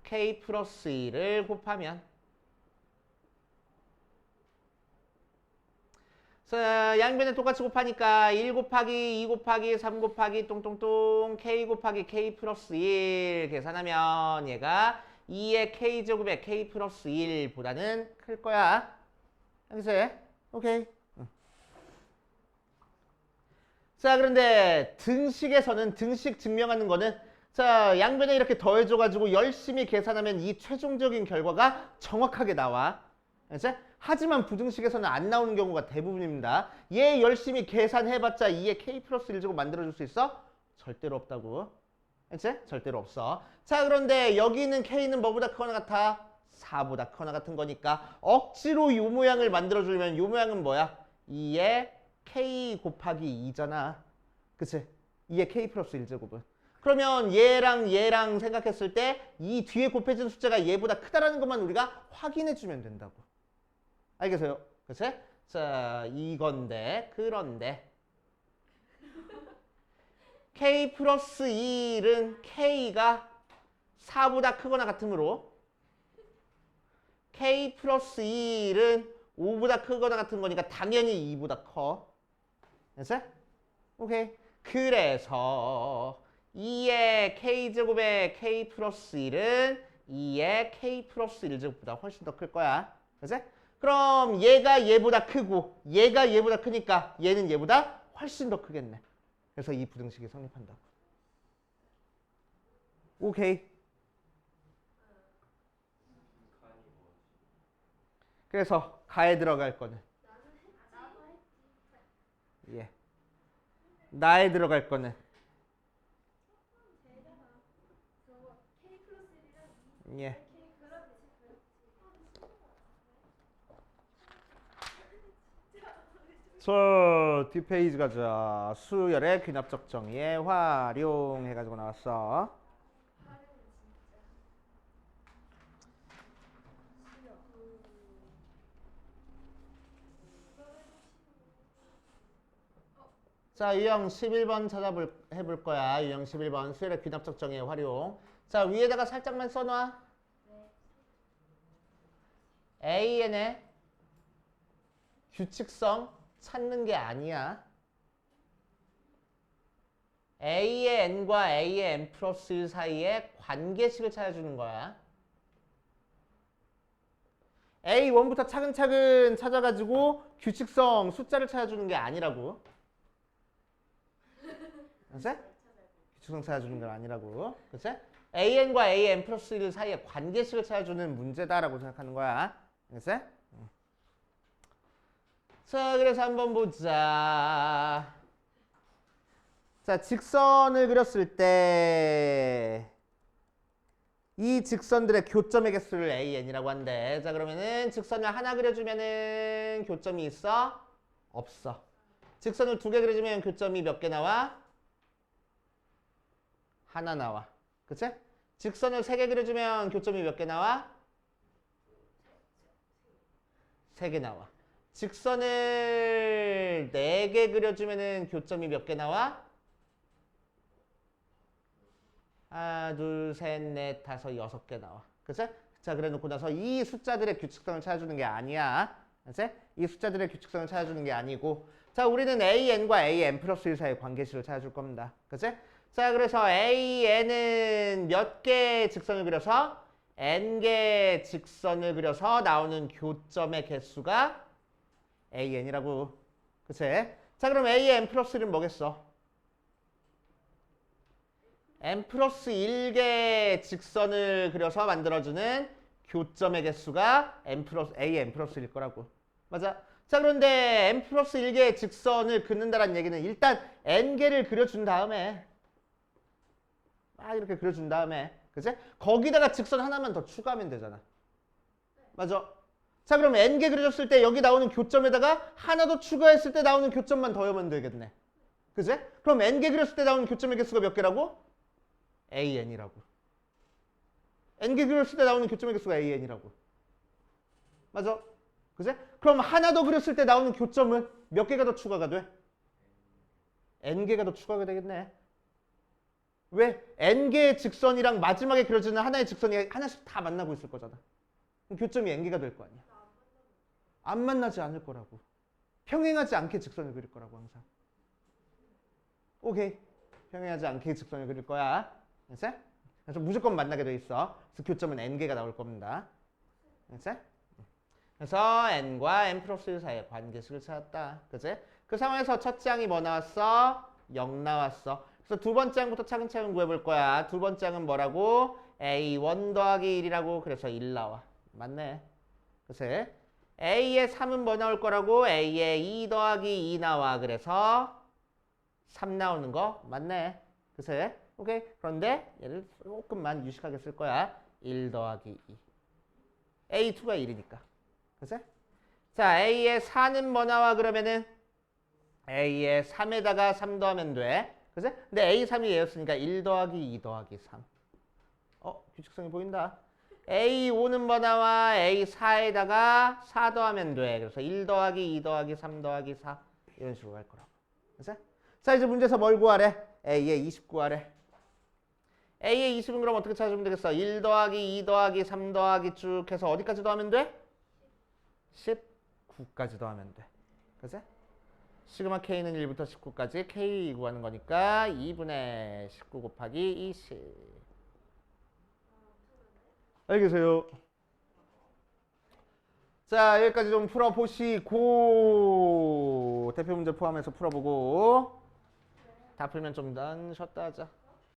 S1: k 플러스 1을 곱하면 자, 양변에 똑같이 곱하니까 1 곱하기 2 곱하기 3 곱하기 똥똥똥 k 곱하기 k 플러스 1 계산하면 얘가 2의 k제곱의 k 플러스 1보다는 클 거야. 알겠어요? 오케이. 자, 그런데 등식에서는 등식 증명하는 거는 자, 양변에 이렇게 더해줘가지고 열심히 계산하면 이 최종적인 결과가 정확하게 나와. 알지? 하지만 부등식에서는 안 나오는 경우가 대부분입니다. 얘 열심히 계산해봤자 2의 k 플러스 1제곱 만들어줄 수 있어? 절대로 없다고. 알지? 절대로 없어. 자, 그런데 여기 있는 k는 뭐보다 크거나 같아? 4보다 크거나 같은 거니까 억지로 이 모양을 만들어주면 이 모양은 뭐야? 2의 k 곱하기 2잖아. 그치? 2의 k 플러스 1제곱은. 그러면 얘랑 얘랑 생각했을 때 이 뒤에 곱해진 숫자가 얘보다 크다라는 것만 우리가 확인해주면 된다고. 알겠어요? 그치? 자, 이건데 그런데 k 플러스 1은 k가 4보다 크거나 같으므로 k 플러스 1은 5보다 크거나 같은 거니까 당연히 2보다 커. 됐어? 오케이. 그래서 2의 k제곱의 k 플러스 1은 2의 k 플러스 1제곱보다 훨씬 더 클 거야. 그치? 그럼 얘가 얘보다 크고 얘가 얘보다 크니까 얘는 얘보다 훨씬 더 크겠네. 그래서 이 부등식이 성립한다고. 오케이. 그래서 가에 들어갈 거는 예. 나에 들어갈 거는 예. 저 뒷페이지 가자. 수열의 귀납적 정의에 활용해가지고 나왔어. 자, 유형 11번 해볼 거야. 유형 11번 수열의 귀납적 정의의 활용. 자, 위에다가 살짝만 써놔. AN의 규칙성 찾는 게 아니야. A의 n과 A의 n 플러스 1 사이의 관계식을 찾아주는 거야. A1부터 차근차근 찾아가지고 규칙성 숫자를 찾아주는 게 아니라고. 알았어? 규칙성 찾아주는 건 아니라고. 그치? AN과 AN 플러스 1 사이의 관계식을 찾아주는 문제다라고 생각하는 거야. 알았어? 자, 그래서 한번 보자. 자, 직선을 그렸을 때 이 직선들의 교점의 개수를 AN이라고 한대. 자, 그러면은 직선을 하나 그려주면은 교점이 있어? 없어. 직선을 두 개 그려주면 교점이 몇 개 나와? 하나 나와. 그치? 직선을 세 개 그려주면 교점이 몇 개 나와? 세 개 나와. 직선을 네 개 그려주면은 교점이 몇 개 나와? 하나, 둘, 셋, 넷, 다섯, 6개 나와. 그치? 자, 그래 놓고 나서 이 숫자들의 규칙성을 찾아주는 게 아니야. 그치? 이 숫자들의 규칙성을 찾아주는 게 아니고. 자, 우리는 AN과 AN 플러스 1 사이의 관계식을 찾아줄 겁니다. 그치? 자, 그래서 AN은 몇 개의 직선을 그려서 N개의 직선을 그려서 나오는 교점의 개수가 AN이라고. 그치? 자, 그럼 AN 플러스 1은 뭐겠어? n 플러스 1개의 직선을 그려서 만들어주는 교점의 개수가 AN 플러스 1일 거라고. 맞아? 자, 그런데 n 플러스 1개의 직선을 긋는다는 얘기는 일단 n개를 그려준 다음에 막 이렇게 그려준 다음에 그치? 거기다가 직선 하나만 더 추가하면 되잖아. 맞아? 자, 그럼 n개 그려줬을 때 여기 나오는 교점에다가 하나 더 추가했을 때 나오는 교점만 더하면 되겠네. 그치? 그럼 n개 그렸을 때 나오는 교점의 개수가 몇 개라고? AN이라고. n개 그렸을 때 나오는 교점의 개수가 AN이라고. 맞아? 그치? 그럼 하나 더 그렸을 때 나오는 교점은 몇 개가 더 추가가 돼? n개가 더 추가가 되겠네. 왜? n개의 직선이랑 마지막에 그려지는 하나의 직선이 하나씩 다 만나고 있을 거잖아. 그럼 교점이 n개가 될 거 아니야. 안 만나지 않을 거라고. 평행하지 않게 직선을 그릴 거라고 항상. 오케이. 평행하지 않게 직선을 그릴 거야. 됐어? 그래서 무조건 만나게 돼 있어. 그래서 교점은 n개가 나올 겁니다. 됐어? 그래서 n과 n 플러스 1 사이의 관계식을 찾았다. 그치? 그 상황에서 첫째 항이 뭐 나왔어? 0 나왔어. 그래서 두 번째 항부터 차근차근 구해볼 거야. 두 번째 항은 뭐라고? A1 더하기 1이라고. 그래서 1 나와. 맞네. 그래서 A의 3은 뭐 나올 거라고? A의 2 더하기 2 나와. 그래서 3 나오는 거 맞네. 그래서 오케이. 그런데 얘를 조금만 유식하게 쓸 거야. 1 더하기 2. A2가 1이니까. 그래서 자, A의 4는 뭐 나와? 그러면은 A의 3에다가 3 더하면 돼. 그래서 근데 A3이 얘였으니까 1 더하기 2 더하기 3. 규칙성이 보인다. A5는 뭐 나와? A4에다가 4 더하면 돼. 그래서 1 더하기 2 더하기 3 더하기 4 이런 식으로 갈 거라고. 그래서 자, 이제 문제에서 뭘 구하래? A의 20 구하래. A의 20은 그럼 어떻게 찾으면 되겠어? 1 더하기 2 더하기 3 더하기 쭉 해서 어디까지 더하면 돼? 19까지 더하면 돼. 그래서 시그마 K는 1부터 19까지 K 구하는 거니까 2분의 19 곱하기 20. 알겠어요. 자, 여기까지 좀 풀어보시고 대표 문제 포함해서 풀어보고 다 풀면 좀 더 쉬었다 하자.